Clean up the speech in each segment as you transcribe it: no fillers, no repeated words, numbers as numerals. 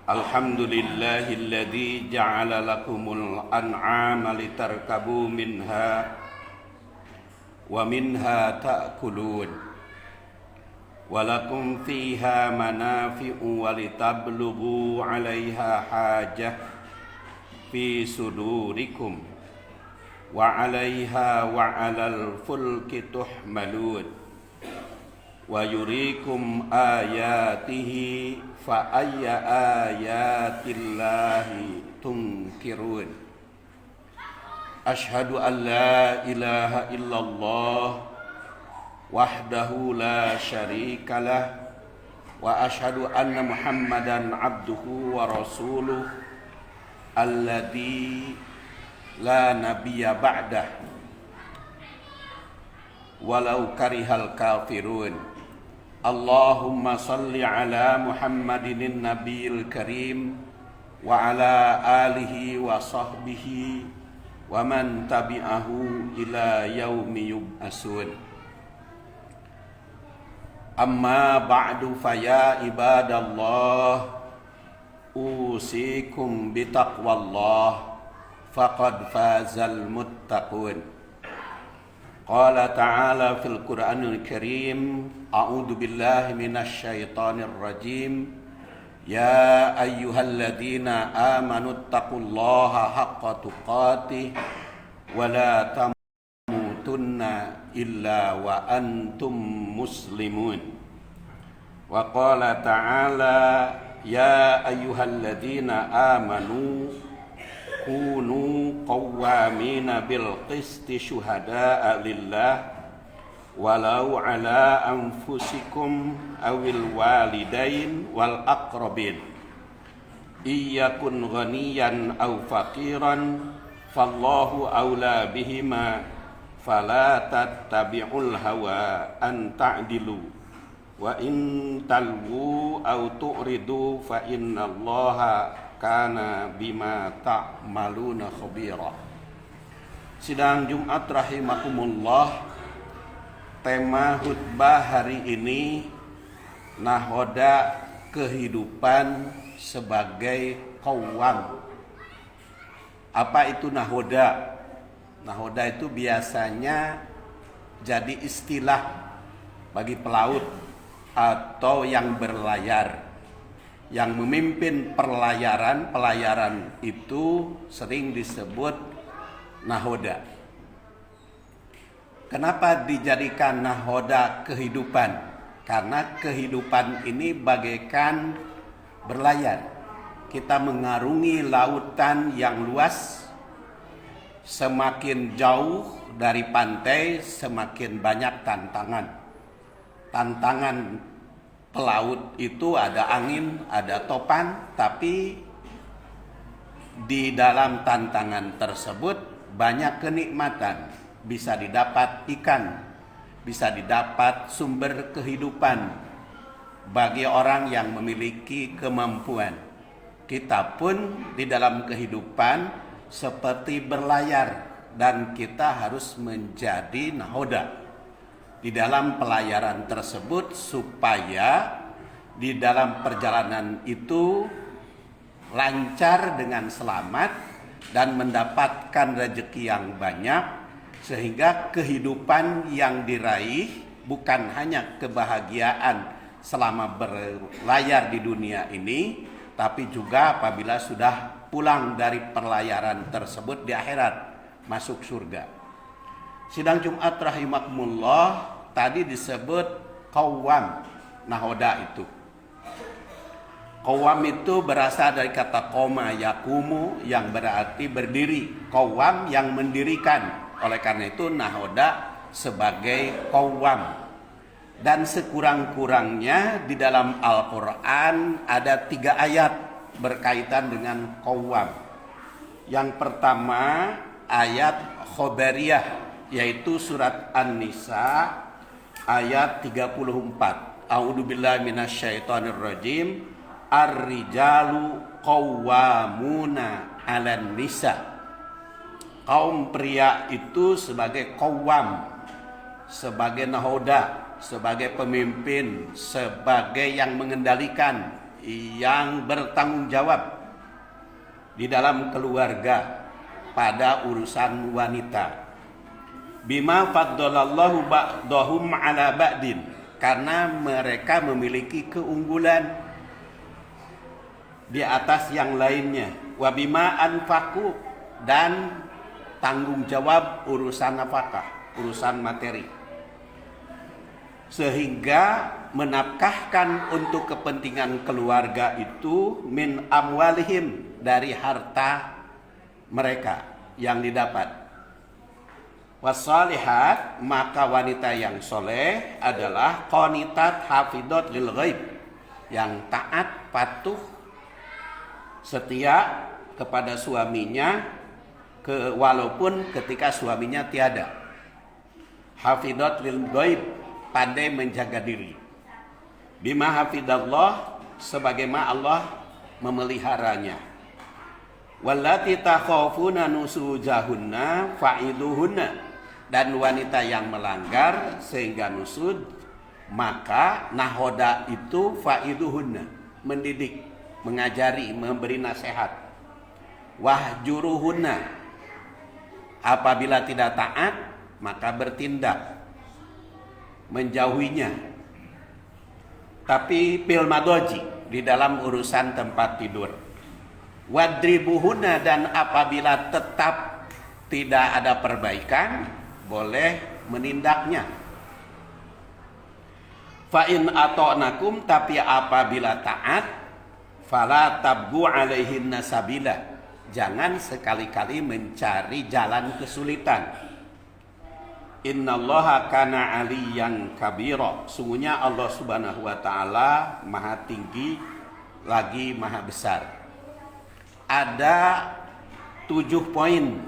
Alhamdulillahilladzi ja'ala lakumul an'ama litarkabu minha wa minha ta'kulun wa lakum fiha manafi'u wa litablughu 'alaiha hajah fi sudurikum wa 'alaiha wa 'alal fulki tuhmalun wa yurikum ayatihi fa ayya ayatillahi tunkirun. Ashhadu an la ilaha illallah wahdahu la syarikalah wa ashhadu anna muhammadan abduhu wa rasuluh alladzi la nabiyya ba'dah walau karihal kafirun. Allahumma salli ala Muhammadin nabiyil karim wa ala alihi wa sahbihi wa man tabi'ahu ila yaumi yub'asun. Amma ba'du faya ibadallah usikum bitaqwallah faqad fazal muttaqun. Qala ta'ala fil Qur'anil Karim, a'udzu billahi minasy syaithanir rajim. Ya ayyuhalladzina amanu taqullaha haqqa tuqatih wa la tamutunna illa wa antum muslimun. Wa qala ta'ala ya ayyuhalladzina amanu kunu qawwamina bil qisti syuhada'a lillah walau ala anfusikum awil walidain wal aqrabin iyakun ghaniyan aw faqiran fallahu awla bihima fala tattabi'ul hawa an ta'dilu wa in talwu aw tu'ridu fa innallaha kana bima ta'maluna khabira. Sidang Jumat rahimakumullah, tema khutbah hari ini nahoda kehidupan sebagai qawwam. Apa itu nahoda? Nahoda itu biasanya jadi istilah bagi pelaut atau yang berlayar, yang memimpin pelayaran itu sering disebut nahoda. Kenapa dijadikan nahoda kehidupan? Karena kehidupan ini bagaikan berlayar. Kita mengarungi lautan yang luas. Semakin jauh dari pantai, semakin banyak tantangan. Tantangan pelaut itu ada angin, ada topan, tapi di dalam tantangan tersebut banyak kenikmatan. Bisa didapat ikan, bisa didapat sumber kehidupan bagi orang yang memiliki kemampuan. Kita pun di dalam kehidupan seperti berlayar dan kita harus menjadi nahoda di dalam pelayaran tersebut supaya di dalam perjalanan itu lancar dengan selamat dan mendapatkan rezeki yang banyak, sehingga kehidupan yang diraih bukan hanya kebahagiaan selama berlayar di dunia ini, tapi juga apabila sudah pulang dari perlayaran tersebut di akhirat masuk surga. Sidang Jumat rahimakumullah, tadi disebut qawwam, nahoda itu. Qawwam itu berasal dari kata qoma yakumu yang berarti berdiri. Qawwam yang mendirikan. Oleh karena itu nahoda sebagai qawwam. Dan sekurang-kurangnya di dalam Al-Quran ada 3 ayat berkaitan dengan qawwam. Yang pertama ayat khobariyah, yaitu surat An-Nisa ayat 34. A'udzubillahi minasyaitonir rajim. Ar-rijalu qawwamuna 'alan nisa. Kaum pria itu sebagai qawwam, sebagai nahoda, sebagai pemimpin, sebagai yang mengendalikan, yang bertanggung jawab di dalam keluarga pada urusan wanita. Bima faddalallahu ba'dahum ala ba'din, karena mereka memiliki keunggulan di atas yang lainnya. Wa bima anfaqu, dan tanggung jawab urusan nafkah, urusan materi, sehingga menafkahkan untuk kepentingan keluarga itu min amwalihim, dari harta mereka yang didapat. Wasalihat, maka wanita yang soleh adalah qanitat hafidot lil ghaib, yang taat, patuh, setia kepada suaminya, walaupun ketika suaminya tiada. Hafidot lil ghaib, pandai menjaga diri. Bima hafidallah, sebagaimana Allah memeliharanya. Wallati takhafuna nusujahunna fa'iduhunna, dan wanita yang melanggar sehingga nusud, maka nahoda itu fa'iduhunna, mendidik, mengajari, memberi nasihat. Wahjuruhunna, apabila tidak taat maka bertindak, menjauhinya. Tapi fil madoji, di dalam urusan tempat tidur. Wadribuhunna, dan apabila tetap tidak ada perbaikan, boleh menindaknya. Fa'in ato'nakum, tapi apabila taat, fala tabgu alaihinna sabila, jangan sekali-kali mencari jalan kesulitan. Innallaha kana aliyan kabira, sungguhnya Allah subhanahu wa ta'ala maha tinggi lagi maha besar. Ada 7 poin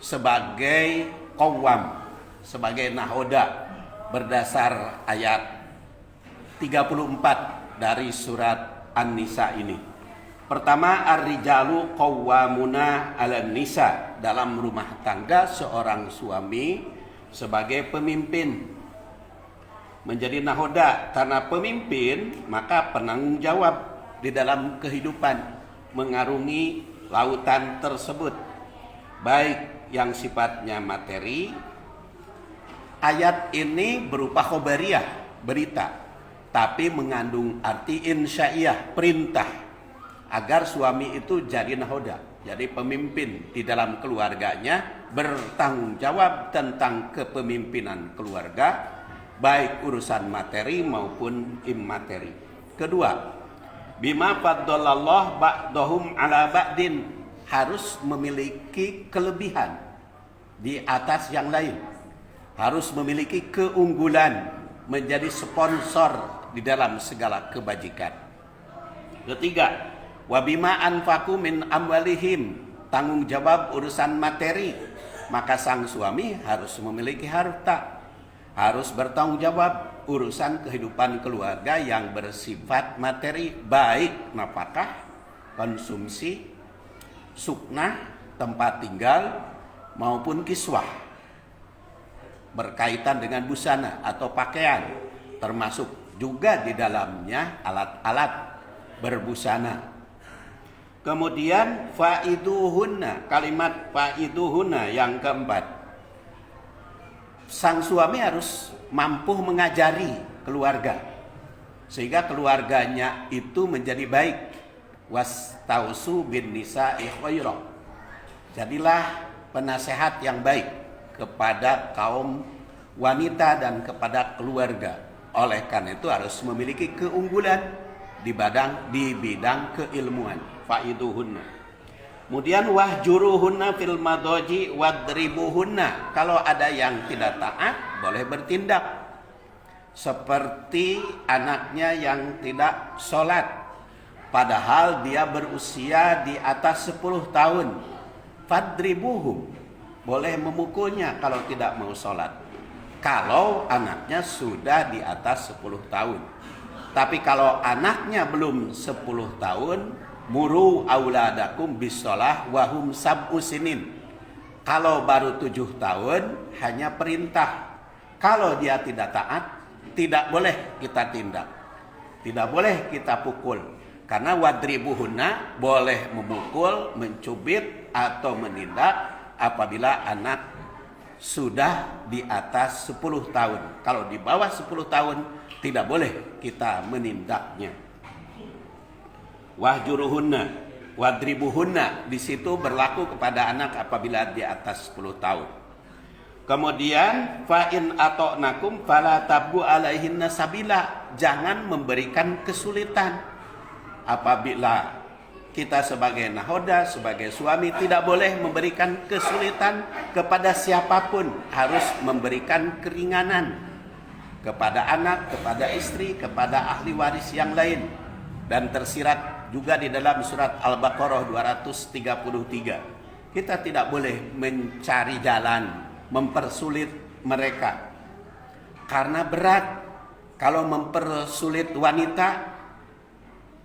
sebagai qawwam, sebagai nahoda, berdasar ayat 34 dari surat An-Nisa ini. Pertama, ar-rijalu qawwamuna 'alan nisa, dalam rumah tangga seorang suami sebagai pemimpin, menjadi nahoda. Karena pemimpin maka penanggung jawab di dalam kehidupan, mengarungi lautan tersebut, baik yang sifatnya materi. Ayat ini berupa khobariyah, berita, tapi mengandung arti insya'iyah, perintah, agar suami itu jadi nahoda, jadi pemimpin di dalam keluarganya, bertanggung jawab tentang kepemimpinan keluarga, baik urusan materi maupun immateri. Kedua, bima faddalallah ba'dahum ala ba'din, harus memiliki kelebihan di atas yang lain, harus memiliki keunggulan, menjadi sponsor di dalam segala kebajikan. Ketiga, wabima anfaku min amwalihim, tanggung jawab urusan materi, maka sang suami harus memiliki harta, harus bertanggung jawab urusan kehidupan keluarga yang bersifat materi, baik nafkah, konsumsi, suknah, tempat tinggal, maupun kiswah, berkaitan dengan busana atau pakaian, termasuk juga di dalamnya alat-alat berbusana. Kemudian fa'iduhunna, kalimat fa'iduhunna yang keempat, sang suami harus mampu mengajari keluarga sehingga keluarganya itu menjadi baik. Wastausu bin nisa'i khaira, jadilah penasehat yang baik kepada kaum wanita dan kepada keluarga. Oleh karena itu harus memiliki keunggulan di bidang keilmuan. Fa'iduhunna. Kemudian wahjuruhunna fil madoji wadribuhunna, kalau ada yang tidak taat boleh bertindak, seperti anaknya yang tidak sholat padahal dia berusia di atas 10 tahun. Fadribuhum, boleh memukulnya kalau tidak mau sholat, kalau anaknya sudah di atas 10 tahun. Tapi kalau anaknya belum 10 tahun, muru auladakum bisolah wahum sab'u sinin, kalau baru 7 tahun hanya perintah, Kalau dia tidak taat, tidak boleh kita tindak, tidak boleh kita pukul. Karena wadribuhunna boleh memukul, mencubit atau menindak apabila anak sudah di atas 10 tahun. Kalau di bawah 10 tahun tidak boleh kita menindaknya. Wahjuruhunna, wadribuhunna, di situ berlaku kepada anak apabila di atas 10 tahun. Kemudian fa in ata'nakum fala tabgu alaihinna sabila, jangan memberikan kesulitan. Apabila kita sebagai nahoda, sebagai suami tidak boleh memberikan kesulitan kepada siapapun, harus memberikan keringanan kepada anak, kepada istri, kepada ahli waris yang lain. Dan tersirat juga di dalam surat Al-Baqarah 233. Kita tidak boleh mencari jalan, mempersulit mereka. Karena berat kalau mempersulit wanita.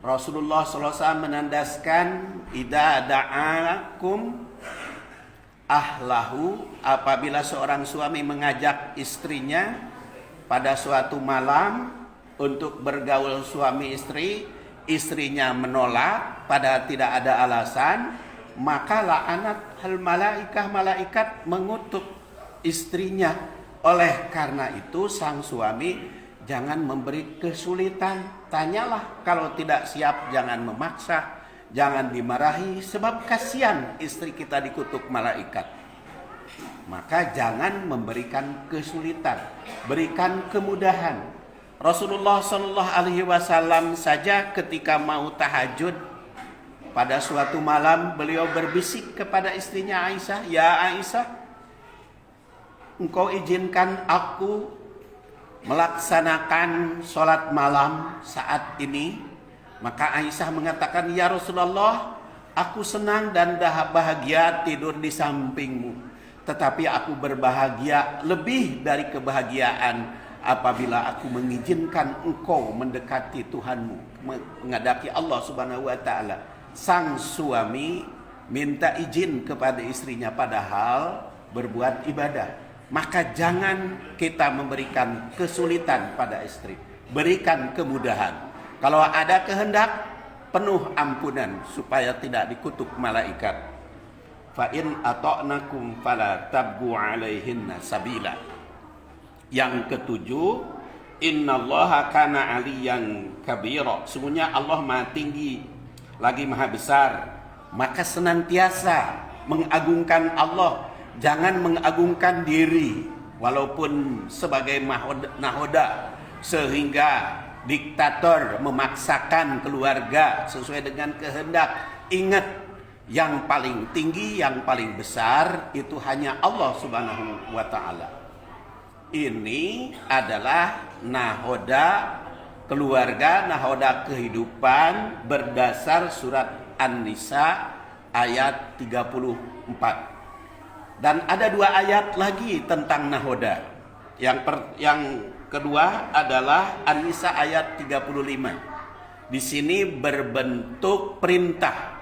Rasulullah SAW menandaskan idza da'akum ahlahu, apabila seorang suami mengajak istrinya pada suatu malam untuk bergaul suami istri, istrinya menolak pada tidak ada alasan, maka la'anat hal malaikah, malaikat mengutuk istrinya. Oleh karena itu sang suami jangan memberi kesulitan. Tanyalah, kalau tidak siap jangan memaksa, jangan dimarahi, sebab kasihan istri kita dikutuk malaikat. Maka jangan memberikan kesulitan, berikan kemudahan. Rasulullah SAW saja ketika mau tahajud pada suatu malam, beliau berbisik kepada istrinya Aisyah, "Ya Aisyah, engkau izinkan aku melaksanakan sholat malam saat ini?" Maka Aisyah mengatakan, "Ya Rasulullah, aku senang dan bahagia tidur di sampingmu. Tetapi aku berbahagia lebih dari kebahagiaan apabila aku mengizinkan engkau mendekati Tuhanmu, menghadapi Allah Subhanahu wa Ta'ala." Sang suami minta izin kepada istrinya padahal berbuat ibadah. Maka jangan kita memberikan kesulitan pada istri, berikan kemudahan. Kalau ada kehendak, penuh ampunan supaya tidak dikutuk malaikat. Fa in ata'nakum fala tabgu alaihinna sabila. Yang ketujuh, innallaha kana aliyan kabira. Sungguhnya Allah Maha tinggi lagi Maha besar. Maka senantiasa mengagungkan Allah. Jangan mengagungkan diri walaupun sebagai nahoda sehingga diktator memaksakan keluarga sesuai dengan kehendak. Ingat, yang paling tinggi, yang paling besar itu hanya Allah Subhanahu wa Ta'ala. Ini adalah nahoda keluarga, nahoda kehidupan berdasar surat An-Nisa ayat 34. Dan ada 2 ayat lagi tentang nahoda. Yang kedua adalah An-Nisa ayat 35. Di sini berbentuk perintah.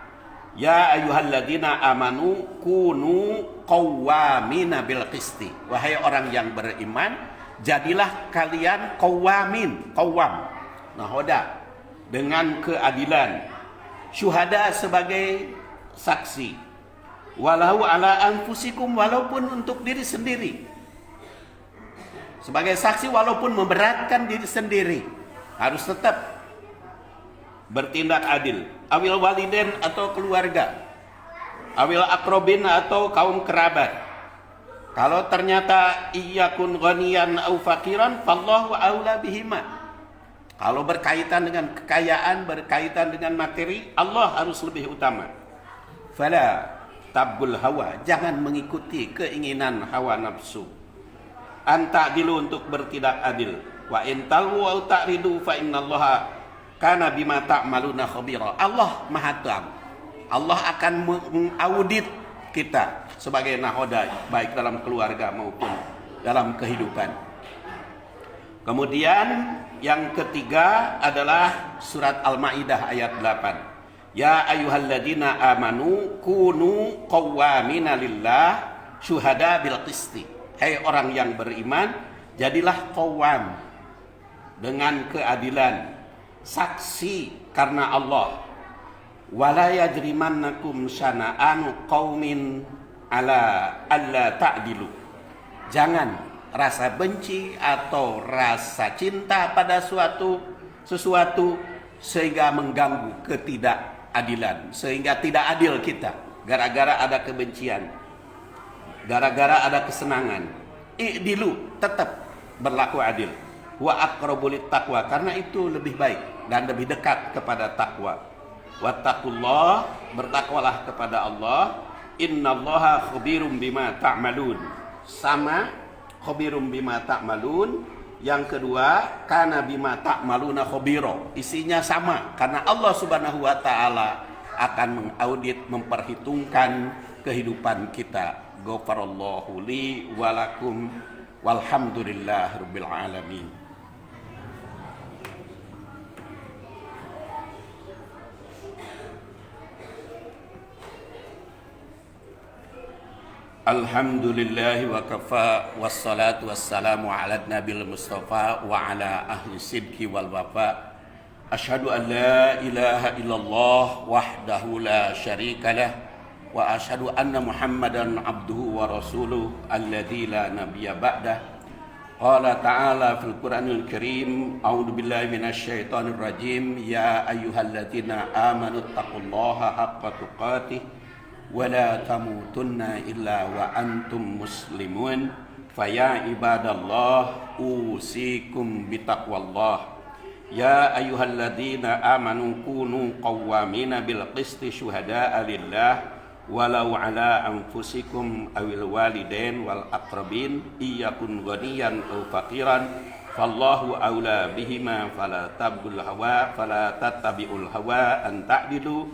Ya ayyuhalladzina amanu kunu qawwamina bil qisti. Wahai orang yang beriman, jadilah kalian qawwamin, qawwam, nahoda, dengan keadilan. Syuhada sebagai saksi. Walau ala anfusikum, walaupun untuk diri sendiri. Sebagai saksi walaupun memberatkan diri sendiri, harus tetap bertindak adil. Awil waliden atau keluarga, awil akrobin atau kaum kerabat. Kalau ternyata iyakun ghaniyan au fakiran fallahu aula bihima. Kalau berkaitan dengan kekayaan, berkaitan dengan materi, Allah harus lebih utama. Fala tabgul hawa, jangan mengikuti keinginan hawa nafsu. Anta dilu, untuk bertindak adil. Wa in talwu au ta'ridu fa innallaha kana bima ta'maluna khabira. Allah Maha Tahu. Allah akan mengaudit kita sebagai nahoda, baik dalam keluarga maupun dalam kehidupan. Kemudian yang ketiga adalah surat Al-Maidah ayat 8. Ya ayyuhalladzina amanu kunu qawwamina lillah syuhada bil qisti. Hai orang yang beriman, Jadilah qawwam dengan keadilan, saksi karena Allah. Wala yajrimannakum syana'anu qaumin ala alla ta'dilu. Jangan rasa benci atau rasa cinta pada sesuatu sehingga mengganggu ketidakadilan, sehingga tidak adil kita gara-gara ada kebencian, gara-gara ada kesenangan. I'dilu, tetap berlaku adil. Wa aqrabu littaqwa, karena itu lebih baik dan lebih dekat kepada takwa. Wattaqullah, bertakwalah kepada Allah. Innallaha khabirum bima ta'malun. Sama khabirum bima ta'malun. Yang kedua, kana bima ta'maluna khabiro. Isinya sama, karena Allah Subhanahu wa taala akan mengaudit, memperhitungkan kehidupan kita. Ghafarallahu li wa lakum walhamdulillahirabbil alamin. Alhamdulillahi wa kafa, wassalatu wassalamu ala nabil mustafa wa ala ahli sidki wal wafa. Asyhadu an la ilaha illallah wahdahu la syarika lah, wa asyhadu anna muhammadan abduhu wa rasuluh alladzi la nabiyya ba'dah. Qala ta'ala fil Qur'anil Karim, a'udzu billahi minasyaitonir rajim, ya ayyuhalladzina amanu taqullaha haqqa tuqatih wala tamutunna illa wa antum muslimun. Faya ibadallah usikum bitaqwallah. Ya ayyuhalladzina amanu kunu qawwamina bil qisti syuhada'a lillah walau ala anfusikum awil walidain wal aqrabin iyakun ghaniyan aw faqiran fallahu aula bihima fala tattabi'ul hawa an ta'dilu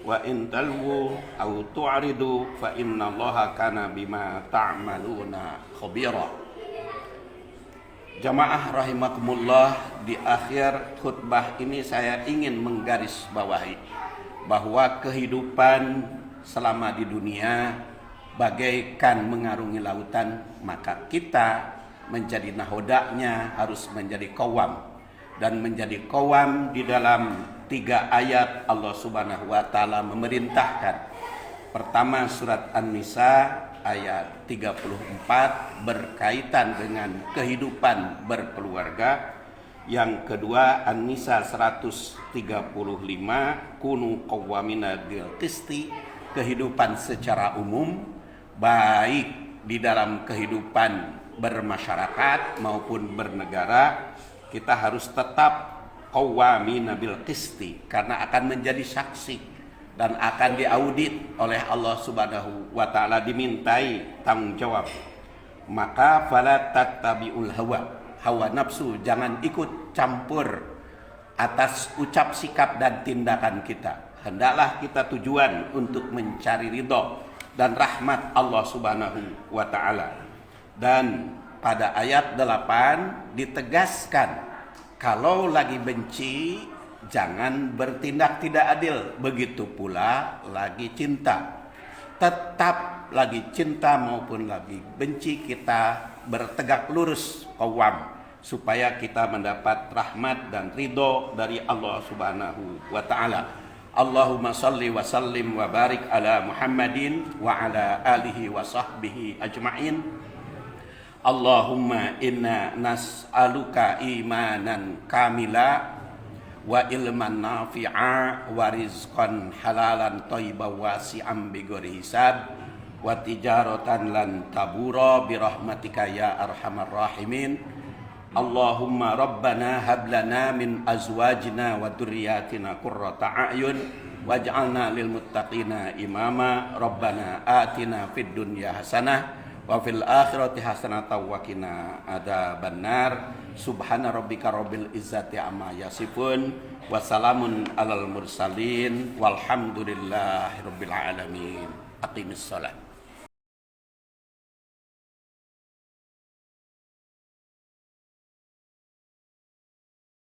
wa in talwu aw tu'ridu fa innallaha kana bima ta'maluna khabira. Jamaah rahimakumullah, di akhir khutbah ini saya ingin menggarisbawahi bahwa kehidupan selama di dunia bagaikan mengarungi lautan, maka kita menjadi nahodanya harus menjadi qawwam. Dan menjadi qawwam di dalam 3 ayat Allah Subhanahu wa taala memerintahkan. Pertama, surat An-Nisa ayat 34 berkaitan dengan kehidupan berkeluarga. Yang kedua, An-Nisa 135 kunu qawwamina bil qisti, kehidupan secara umum, baik di dalam kehidupan bermasyarakat maupun bernegara, kita harus tetap qawwamina bil qisti, karena akan menjadi saksi dan akan diaudit oleh Allah Subhanahu wa taala, dimintai tanggung jawab. Maka fala tattabi'ul hawa nafsu, jangan ikut campur atas ucap, sikap dan tindakan kita. Hendaklah kita tujuan untuk mencari ridho dan rahmat Allah Subhanahu wa taala. Dan pada ayat 8 ditegaskan, kalau lagi benci jangan bertindak tidak adil. Begitu pula lagi cinta. Tetap lagi cinta maupun lagi benci kita bertegak lurus qawwam, supaya kita mendapat rahmat dan ridho dari Allah Subhanahu wa taala. Allahumma salli wa sallim wa barik ala Muhammadin wa ala alihi wa sahbihi ajma'in. Allahumma inna nas'aluka imanan kamila wa ilman nafi'a wa rizqan halalan thayyiban wasi'an bighairi hisab wa tijaratan lan tabura birahmatika ya arhamar rahimin. Allahumma rabbana hab lana min azwajina wa dhurriyyatina qurrata a'yun waj'alna lil muttaqina imama. Rabbana atina fid dunya hasanah wa fil akhirati hasanatan wa qina adzabannar. Subhana rabbika rabbil izzati amma yasifun wa salamun alal mursalin walhamdulillahi rabbil alamin. Aqimis shalah.